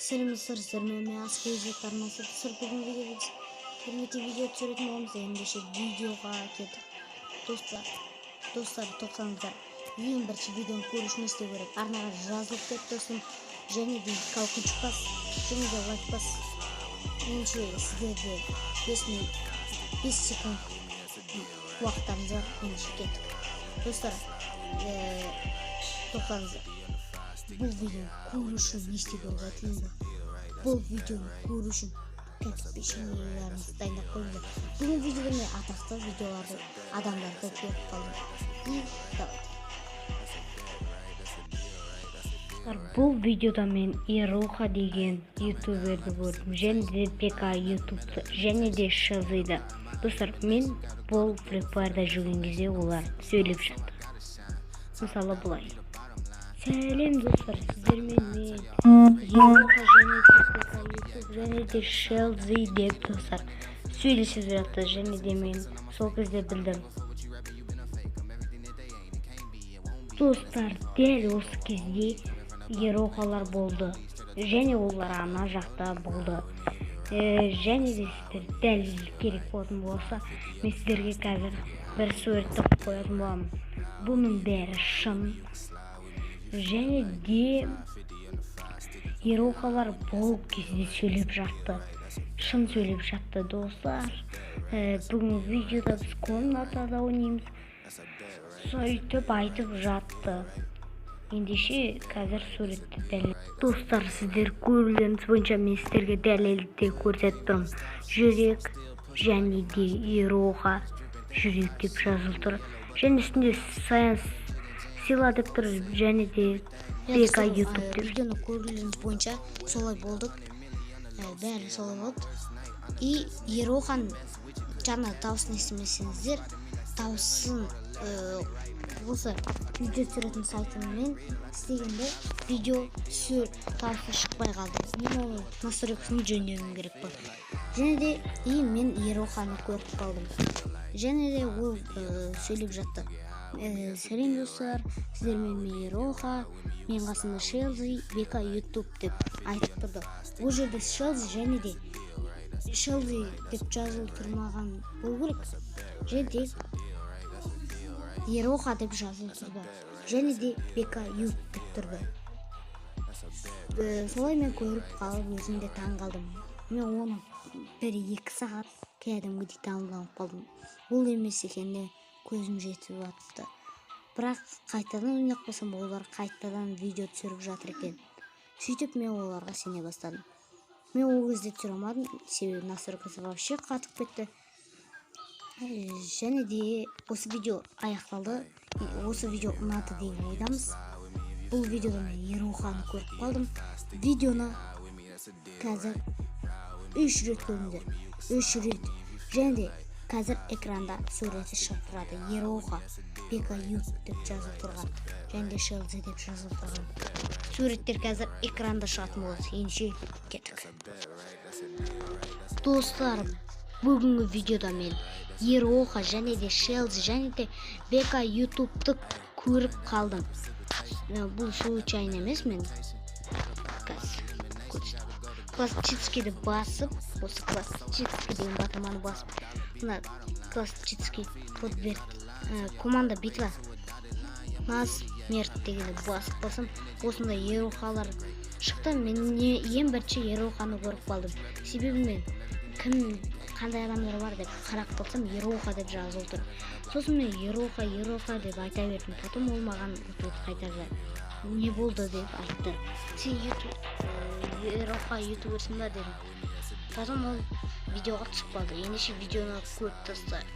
Selamlar sizlerle askeri jetlerden bugün videoda kermeti video түсіретін боламыз. Ендеше видеоға кетіп достар тоқтаңыздар. Ең бірінші видеоны көру үшін не істеу керек? Арнаға жазылып кет достым, және де колокольчик бас, және де лайк бас. Меніңше сіздерде 5 секунд уақыттарыңыз бар. Ендеше кеттік. Достар, тоқтаңыздар. Бұл видеоны көру үшін не істеу керек айтылды? Бұл видеоны көру үшін пешенелеріңізді дайындап қойыңыздар. Бүгін видеода мен атақты видеоларды адамдарды көріп қалдым. И давайте. Бұл видеода мен Ируха деген ютуберді көрдім, және де ПК ютубты, және де Шелзиді. Достар, мен бұл фрипайрда жүрген кезде олар сөйлеп жатты. Мысалы бұлай: сәлем достар, сіздермен мен Ируха және де Шелзи деп достар сөйлесіп жатты, және де мен сол кезде білдім. Достар, дәл осы кезде Ирухалар болды, және олар ана жақта болды. Және де сіздер дәлел керек болатын болса, мен сіздерге қазір бір суретті қоятын боламын. Бұның бәрі шын. Және де Ирухалар бұл кезде сөйлеп жатты, шын сөйлеп жатты достар. Бүгін видеода біз комнатада ойнаймыз, сөйтіп айтып жатты. Ендеше қазір суретті дәлел. Достар, сіздер көрулеріңіз бойынша мен сіздерге дәлелді көрсетіп тұрмын. Жүрек және де Ируха жүрек деп жазылып тұр. Және үстінде сыйла деп тұр, және де ПК ютуб деп. Видеоны көрулеріңіз бойынша солай болдық. Бәрі солай болды. И Ируханың жаңа дауысын естімесеңіздер, дауысын осы видео түсіретін сайтымен істегенде видео дауысы шықпай қалды. Мен оны настройкасын жөндеуім керек болды. Және де мен Ируханы көріп қалдым. Және де ол сөйлеп жатты: сәлем достар, сіздермен мен Ируха, мен қасымда Шелзи, ПК ютуб деп айтып тұрды. Бұл жерде Шелзи және де Шелзи деп жазылып тұрмаған болу керек. Және де Ируха деп жазылып тұрды. Және де ПК ютуб деп тұрды. Солай мен көріп қалып, өзімде таң қалдым. Мен оны 1-2 сағат кәдімгідей таңғалып қалдым. Бұл емес екеніне көзім жетіп жатты. Бірақ қайтадан ойнақ болсам, олар қайтадан видео түсіріп жатыр екен. Сөйтіп мен оларға сене бастадым. Мен ол кезде түсіре алмадым, себебі настройкасы вообще қатып кетті. Және де осы видео аяқталды. Осы видео ұнады деген ойдамыз. Бұл видеода мен Ируханы көріп қалдым. Видеоны қазір 3 рет көріңдер. 3 рет. Және де қазір экранда суреті шығып тұрады. Ируха, ПК ютуб деп жазылып тұрған, және де Шелзи деп жазылып тұрған. Суреттер қазір экранда шығатын болады. Ендеше кеттік. Достар, бүгінгі видеода мен Ируха және де Шелзи және де ПК ютубты көріп қалдым. Бұл случайно емес, мен классическийді басып, осы классический деген батырманы басып, мына классический команда битва на смерть дегенді басып болсам, осындай Ирухалар шықты. Мен ең бірінші Ируханы көріп қалдым. Себебі мен қандай адамдар бар деп қарап қалсам, Ируха деп жазылып тұр. Сосын мен Ируха деп айта бердім. Потом ол маған қайтарды: не болды деп айтты. Сен Ируха ютуберсің ба дедім. Потом ол видеоға түсіп қалды. Ендеше видеоны көріп тастайық.